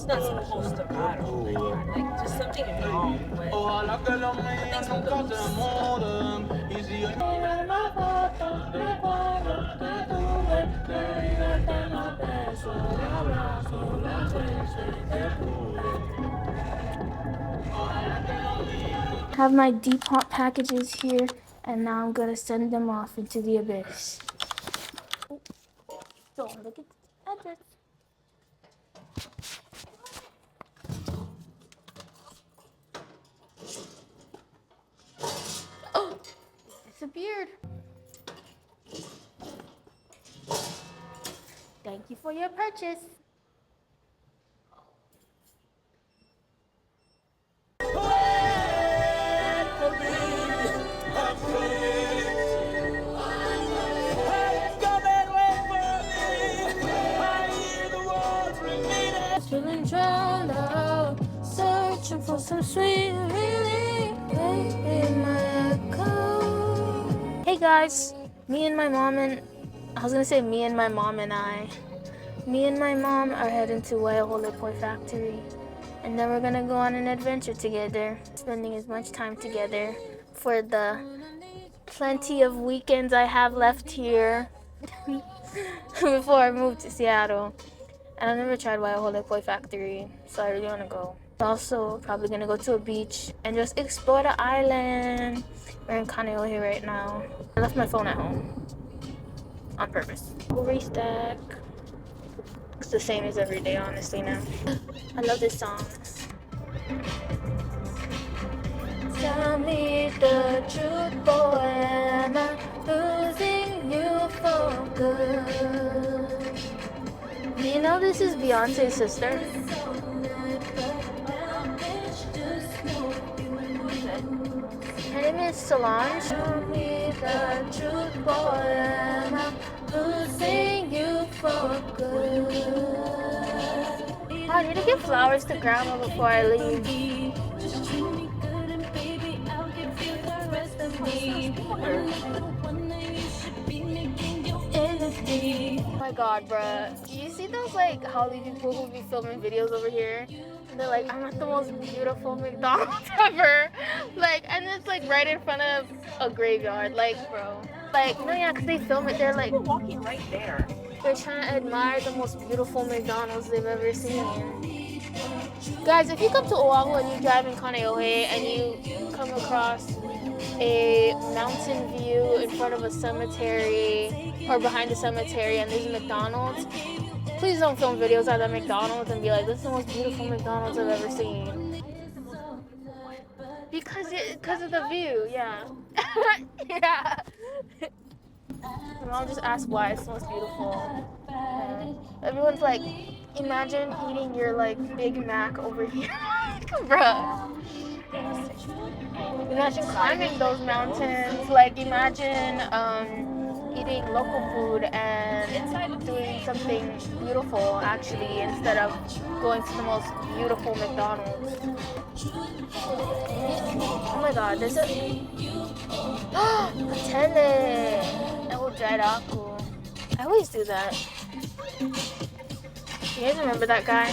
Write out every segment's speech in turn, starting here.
not supposed to battle like that. Like, just something wrong with things with Have my Depop packages here, and now I'm gonna send them off into the abyss. Don't look at the address. Oh, it disappeared. Thank you for your purchase. Feeling drawn out, searching for some sweet relief. In my echo. Hey guys, me and my mom and me and my mom and me and my mom are heading to Waiahole Poi Factory, and then we're gonna go on an adventure together, spending as much time together for the plenty of weekends I have left here before I move to Seattle. And I've never tried Waiahole Poi Factory, so I really want to go. Also, probably going to go to a beach and just explore the island. We're in Kaneohe right now. I left my phone at home on purpose. We'll restack. It's the same as every day, honestly, now. I love this song. Tell me the truth, boy, am I losing you for good? You know this is Beyonce's sister? Her name is Solange. Tell me the truth, boy, am I losing you for good? I need to give flowers to Grandma before I leave. Oh my god, bruh. Do you see those like Holly people who be filming videos over here? And they're like, I'm at the most beautiful McDonald's ever. Like, and it's like right in front of a graveyard. Like, bro. Like, no, yeah, because they film it. They're like walking right there. They're trying to admire the most beautiful McDonald's they've ever seen. Guys, if you come to Oahu and you drive in Kaneohe and you come across a mountain view in front of a cemetery or behind the cemetery and there's a McDonald's, please don't film videos at that McDonald's and be like, this is the most beautiful McDonald's I've ever seen. Because of the view, yeah. Yeah. My mom just asked why it's the most beautiful. And everyone's like, imagine eating your like Big Mac over here. Bruh. Imagine climbing those mountains. Like imagine eating local food and doing something beautiful actually instead of going to the most beautiful McDonald's. Oh my god, there's a Patele. I always do that. You guys remember that guy?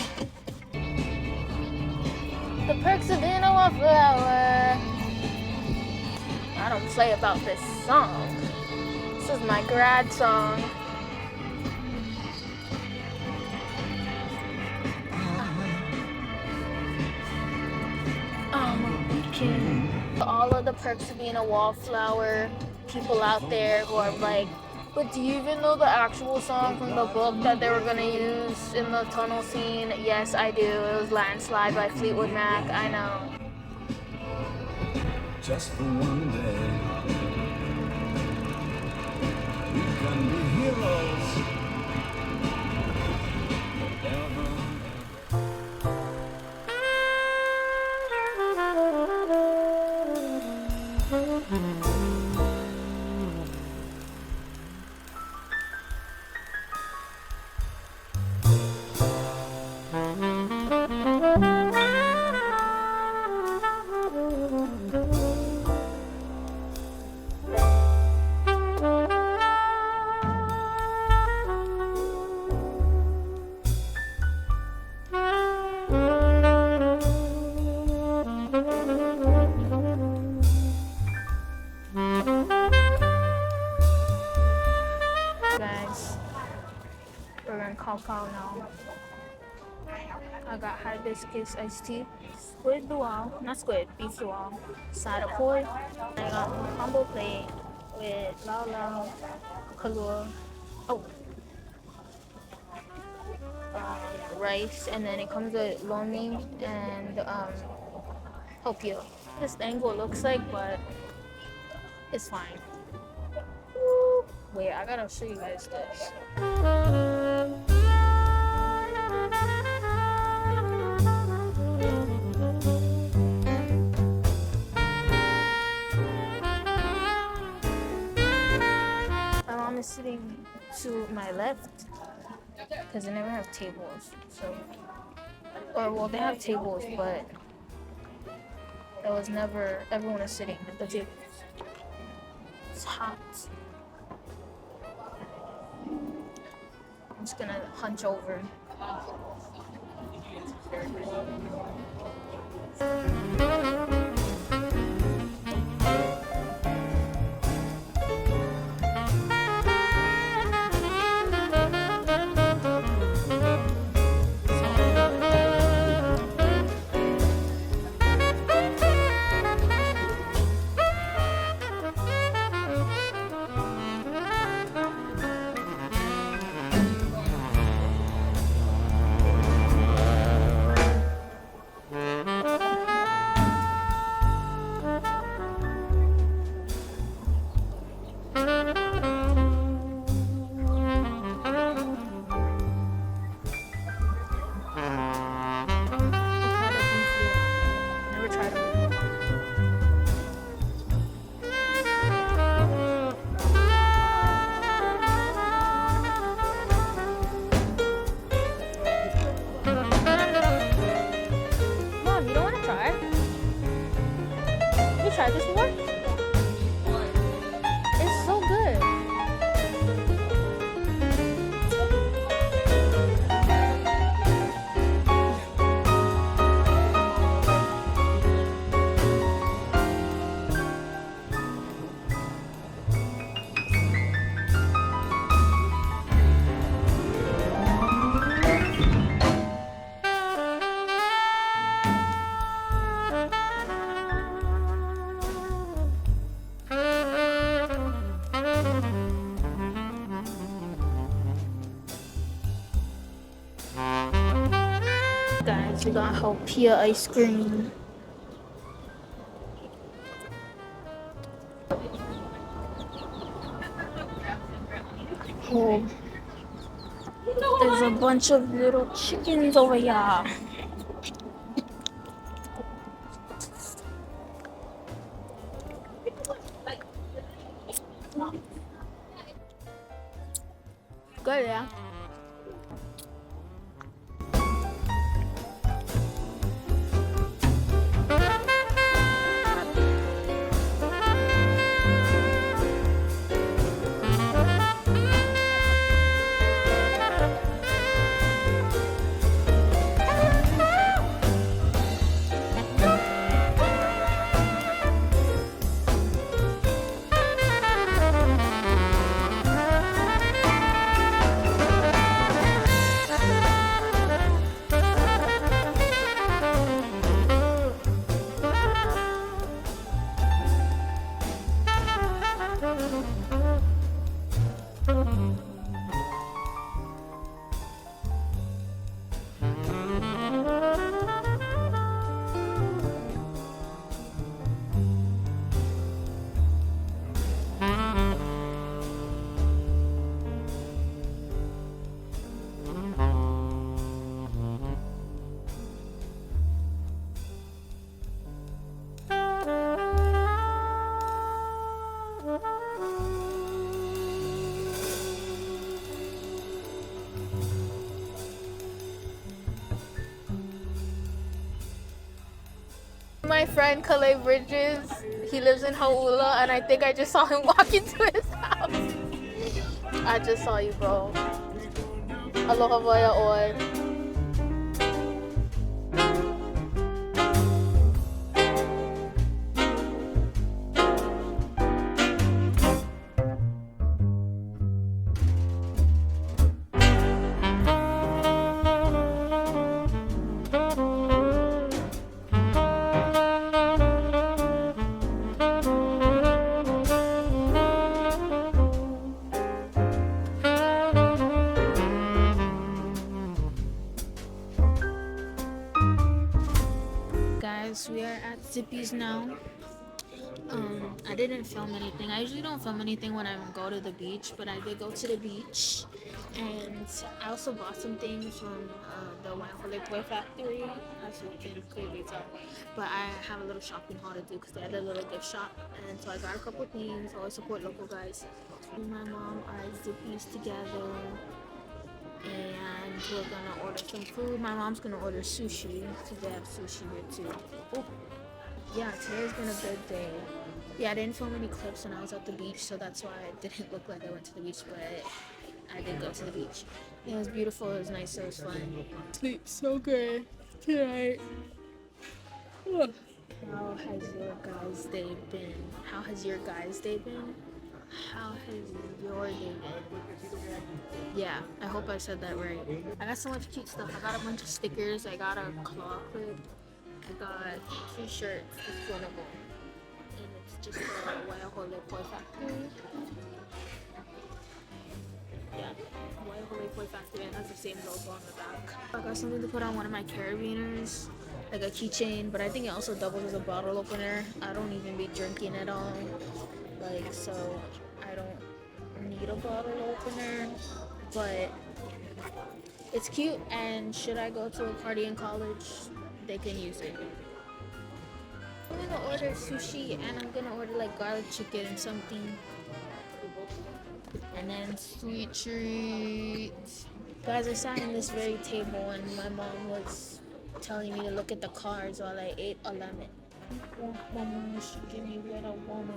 The perks of being a wallflower. I don't play about this song. This is my grad song. All of the perks of being a wallflower people out there who are like, but do you even know the actual song from the book that they were going to use in the tunnel scene? Yes, I do. It was Landslide by Fleetwood Mac. I know. Just for one day, we can be heroes. hibiscus iced tea, squid luau, not squid, beef luau, side of poi. I got a combo plate with lao lao, kalua, oh, rice, and then it comes with lomi and hopio. This angle looks like, but it's fine. Wait, I gotta show you guys this. My mom is sitting to my left because they never have tables. So, or well, they have tables, but there was never everyone is sitting at the table. It's hot. I'm just gonna hunch over. Never tried it. Mom, you don't want to try? You tried this before? It's so good. Guys, we got Hopia ice cream. Oh, there's a bunch of little chickens over here. Good, yeah. My friend Calais Bridges, he lives in Hauula, and I think I just saw him walk into his house. I just saw you, bro. Aloha Vaya Oi. Zippy's now. I didn't film anything. I usually don't film anything when I go to the beach, but I did go to the beach, and I also bought some things from the Wahole Boy Factory, as you can clearly tell. But I have a little shopping haul to do because they had a little gift shop, and so I got a couple things. I always support local guys. Me and my mom are at Zippy's together, and we're gonna order some food. My mom's gonna order sushi because they have sushi here too. Oh, yeah, today's been a good day. Yeah, I didn't film any clips when I was at the beach, so that's why it didn't look like I went to the beach, but I did go to the beach. It was beautiful, it was nice, it was fun. Sleep so good tonight. Ugh. How has your guys' day been? How has your guys' day been? How has your day been? Yeah, I hope I said that right. I got so much cute stuff. I got a bunch of stickers. I got a claw clip. I got 2 shirts. It's one of them. And it's just a Wahole Boy Factory. Yeah, Wahole Boy Factory, and has the same logo on the back. I got something to put on one of my carabiners, like a keychain, but I think it also doubles as a bottle opener. I don't even be drinking at all, like, so I don't need a bottle opener, but it's cute, and should I go to a party in college, they can use it. I'm gonna order sushi, and I'm gonna order like garlic chicken and something, and then sweet treats. Guys, I sat in this very table, and my mom was telling me to look at the cards while I ate a lemon. Mama, she give me what I want.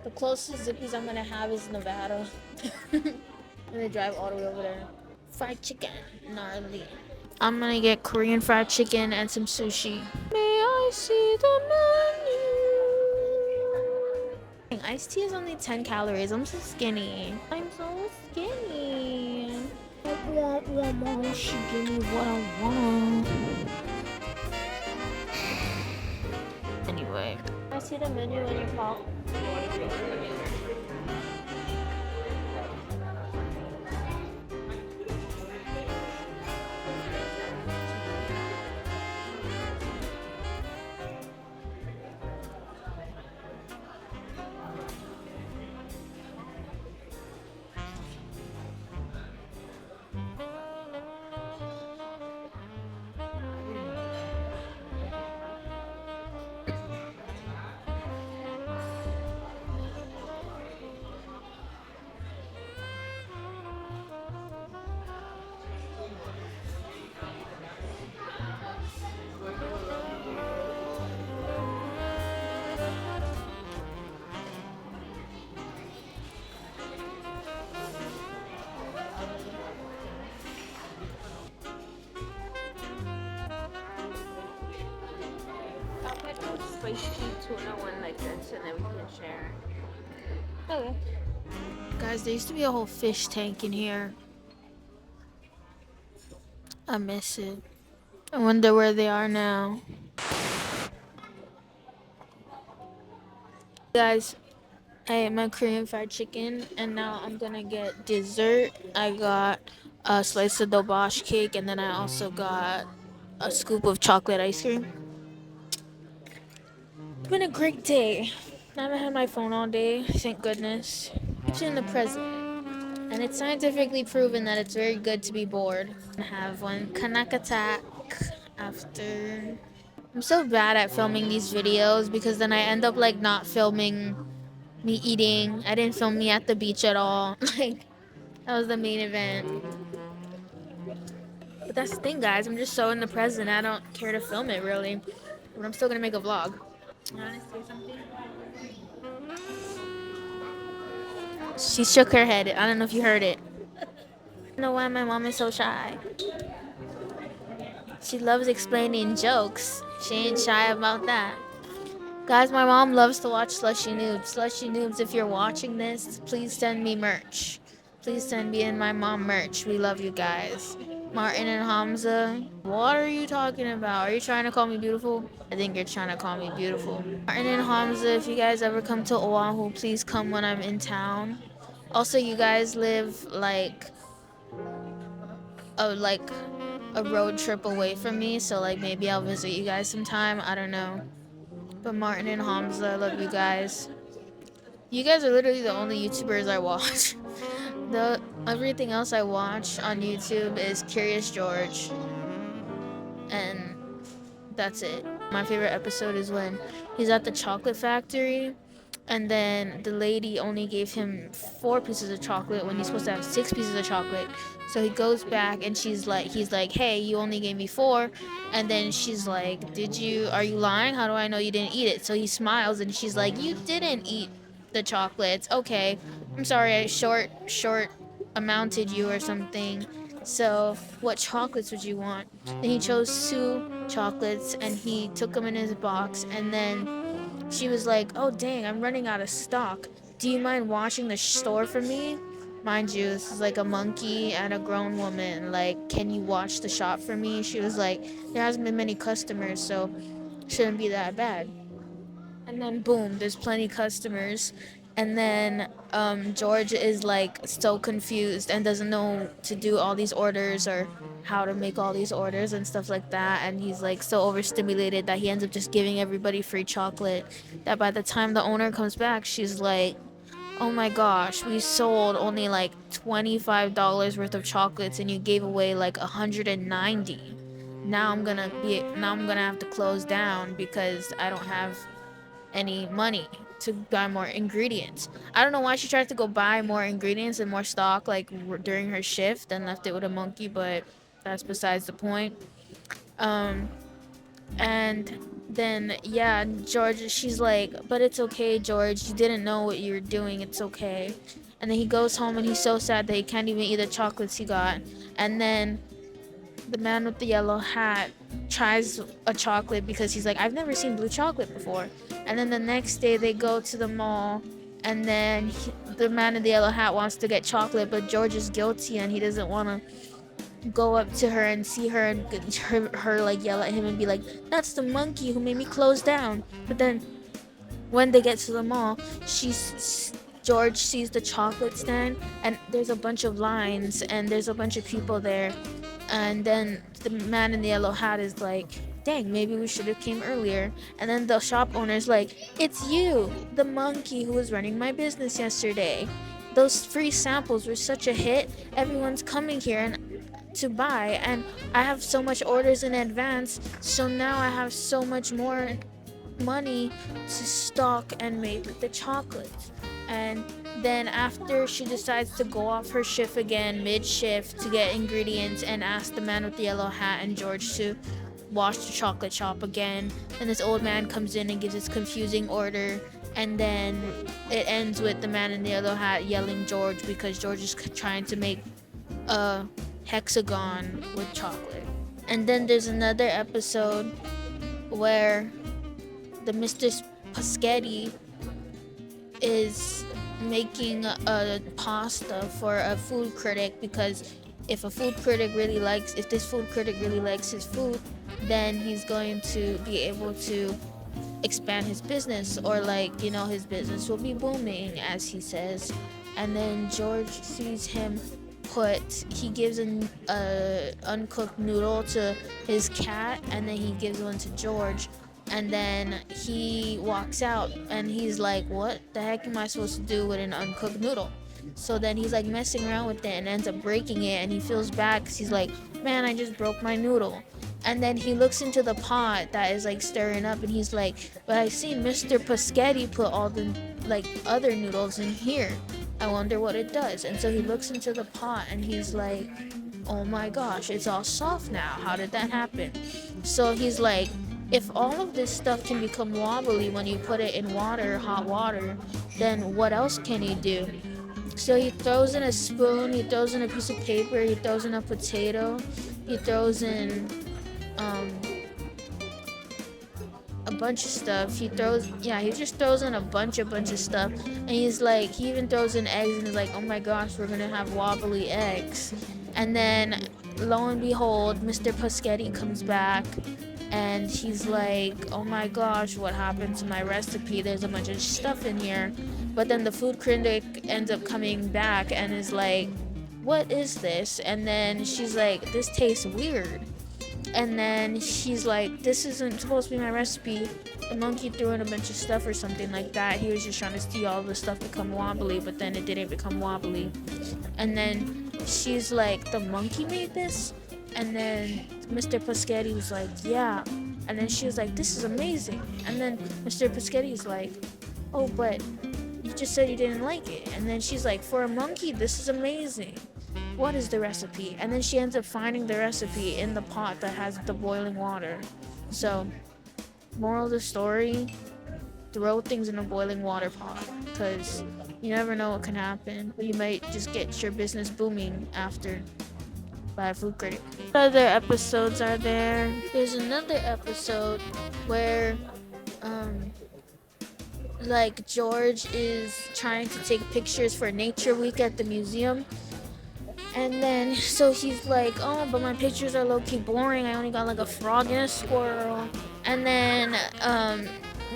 The closest Zippy's I'm gonna have is Nevada. I'm gonna drive all the way over there. Fried chicken, gnarly. I'm gonna get Korean fried chicken and some sushi. May I see the menu? Iced tea is only 10 calories. I'm so skinny. I'm so skinny. I want one more. She give me what I want. Anyway, I see the menu when you call. Spicy tuna one like this, and then we can share. Okay. Guys, there used to be a whole fish tank in here. I miss it. I wonder where they are now. Guys, I ate my Korean fried chicken, and now I'm gonna get dessert. I got a slice of dobosh cake, and then I also got a scoop of chocolate ice cream. It's been a great day. I haven't had my phone all day, thank goodness. It's in the present, and it's scientifically proven that it's very good to be bored. I have one kanak attack after. I'm so bad at filming these videos because then I end up like not filming me eating. I didn't film me at the beach at all. Like, that was the main event. But that's the thing, guys. I'm just so in the present. I don't care to film it really, but I'm still gonna make a vlog. You wanna say something? She shook her head. I don't know if you heard it. I don't know why my mom is so shy. She loves explaining jokes. She ain't shy about that. Guys, my mom loves to watch Slushy Noobs. Slushy Noobs, if you're watching this, please send me merch. Please send me and my mom merch. We love you guys. Martin and Hamza, what are you talking about? Are you trying to call me beautiful? I think you're trying to call me beautiful. Martin and Hamza, if you guys ever come to Oahu, please come when I'm in town. Also, you guys live like a road trip away from me, so like maybe I'll visit you guys sometime. I don't know. But Martin and Hamza, I love you guys. You guys are literally the only YouTubers I watch. The everything else I watch on YouTube is Curious George, and that's it. My favorite episode is when he's at the chocolate factory, and then the lady only gave him 4 pieces of chocolate when he's supposed to have 6 pieces of chocolate. So he goes back and he's like, hey, you only gave me 4. And then she's like, are you lying? How do I know you didn't eat it? So he smiles and she's like, you didn't eat the chocolates. Okay, I'm sorry, I short amounted you or something. So what chocolates would you want? And he chose 2 chocolates and he took them in his box, and then she was like, oh dang, I'm running out of stock. Do you mind watching the store for me? Mind you, this is like a monkey and a grown woman. Like, can you watch the shop for me? She was like, there hasn't been many customers, so shouldn't be that bad. And then boom, there's plenty customers. And then George is like so confused and doesn't know to do all these orders or how to make all these orders and stuff like that. And he's like so overstimulated that he ends up just giving everybody free chocolate. That by the time the owner comes back, she's like, oh my gosh, we sold only like $25 worth of chocolates and you gave away like 190. Now I'm gonna have to close down because I don't have any money to buy more ingredients. I don't know why she tried to go buy more ingredients and more stock like during her shift and left it with a monkey, but that's besides the point. And then yeah, George, she's like, but it's okay, George, you didn't know what you were doing, it's okay. And then he goes home and he's so sad that he can't even eat the chocolates he got. And then the man with the yellow hat tries a chocolate because he's like, I've never seen blue chocolate before. And then the next day they go to the mall, and then the man in the yellow hat wants to get chocolate, but George is guilty and he doesn't want to go up to her and see her and her like yell at him and be like, that's the monkey who made me close down. But then when they get to the mall, George sees the chocolate stand and there's a bunch of lines and there's a bunch of people there. And then the man in the yellow hat is like, dang, maybe we should have came earlier. And then the shop owner's like, it's you, the monkey who was running my business yesterday. Those free samples were such a hit. Everyone's coming here to buy, and I have so much orders in advance, so now I have so much more money to stock and make the chocolates. And then after she decides to go off her shift again mid-shift to get ingredients and ask the man with the yellow hat and George to wash the chocolate shop again, and this old man comes in and gives this confusing order, and then it ends with the man in the yellow hat yelling George because George is trying to make a hexagon with chocolate. And then there's another episode where the Mr. Paschetti is making a pasta for a food critic, because if this food critic really likes his food, then he's going to be able to expand his business, or his business will be booming, as he says. And then George sees him he gives an uncooked noodle to his cat, and then he gives one to George. And then he walks out and he's like, what the heck am I supposed to do with an uncooked noodle? So then he's like messing around with it and ends up breaking it, and he feels bad because he's like, man, I just broke my noodle. And then he looks into the pot that is like stirring up, and he's like, but I see Mr. Paschetti put all the other noodles in here. I wonder what it does. And so he looks into the pot and he's like, oh my gosh, it's all soft now. How did that happen? So he's like, if all of this stuff can become wobbly when you put it in water, hot water, then what else can you do? So he throws in a spoon, he throws in a piece of paper, he throws in a potato, he throws in a bunch of stuff. He just throws in a bunch of stuff. And he's like, he even throws in eggs and he's like, oh my gosh, we're gonna have wobbly eggs. And then lo and behold, Mr. Paschetti comes back and he's like, oh my gosh, what happened to my recipe? There's a bunch of stuff in here. But then the food critic ends up coming back and is like, what is this? And then she's like, this tastes weird. And then she's like, this isn't supposed to be my recipe. the monkey threw in a bunch of stuff or something like that. He was just trying to see all the stuff become wobbly, but then it didn't become wobbly. And then she's like, the monkey made this? And then Mr. Paschetti was like, yeah. And then she was like, this is amazing. And then Mr. Paschetti was like, oh, but you just said you didn't like it. And then she's like, for a monkey, this is amazing. What is the recipe? And then she ends up finding the recipe in the pot that has the boiling water. So, moral of the story, throw things in a boiling water pot, because you never know what can happen. You might just get your business booming after by a food critic. What other episodes are there? There's another episode where like George is trying to take pictures for Nature Week at the museum. And then, so he's like, oh, but my pictures are low-key boring. I only got like a frog and a squirrel. And then,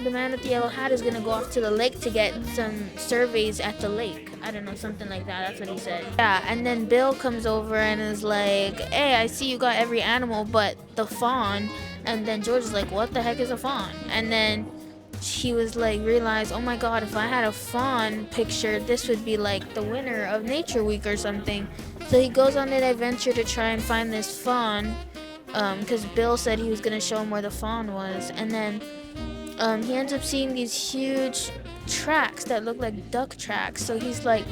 the man with the yellow hat is gonna go off to the lake to get some surveys at the lake. I don't know, something like that. That's what he said. Yeah, and then Bill comes over and is like, hey, I see you got every animal but the fawn. And then George is like, what the heck is a fawn? And then he was like, realized, oh my god, if I had a fawn picture, this would be like the winner of Nature Week or something. So he goes on an adventure to try and find this fawn, because Bill said he was gonna show him where the fawn was. And then he ends up seeing these huge tracks that look like duck tracks. So he's like,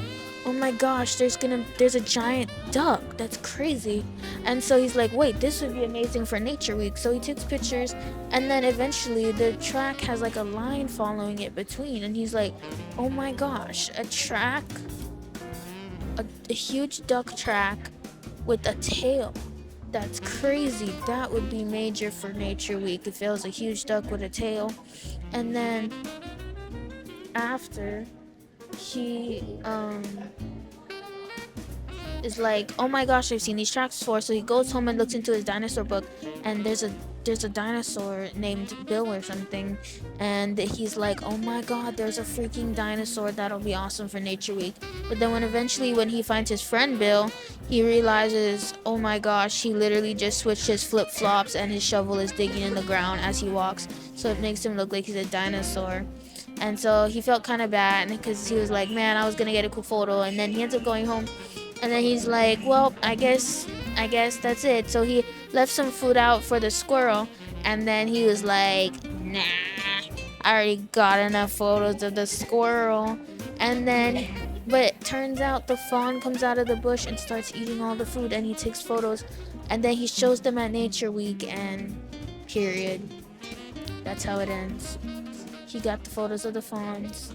oh my gosh, there's a giant duck. That's crazy. And so he's like, wait, this would be amazing for Nature Week. So he takes pictures, and then eventually the track has like a line following it between. And he's like, oh my gosh, a track, a huge duck track with a tail. That's crazy. That would be major for Nature Week if it was a huge duck with a tail. And then after, he is like, oh my gosh, I've seen these tracks before. So he goes home and looks into his dinosaur book, and there's a dinosaur named Bill or something. And he's like, oh my god, there's a freaking dinosaur. That'll be awesome for Nature Week. But then when he finds his friend Bill, he realizes, oh my gosh, he literally just switched his flip-flops and his shovel is digging in the ground as he walks. So it makes him look like he's a dinosaur. And so he felt kind of bad because he was like, man, I was gonna get a cool photo. And then he ends up going home, and then he's like, well, I guess that's it. So he left some food out for the squirrel, and then he was like, nah, I already got enough photos of the squirrel. And then, but it turns out the fawn comes out of the bush and starts eating all the food, and he takes photos, and then he shows them at Nature Week, and period. That's how it ends. He got the photos of the fawns.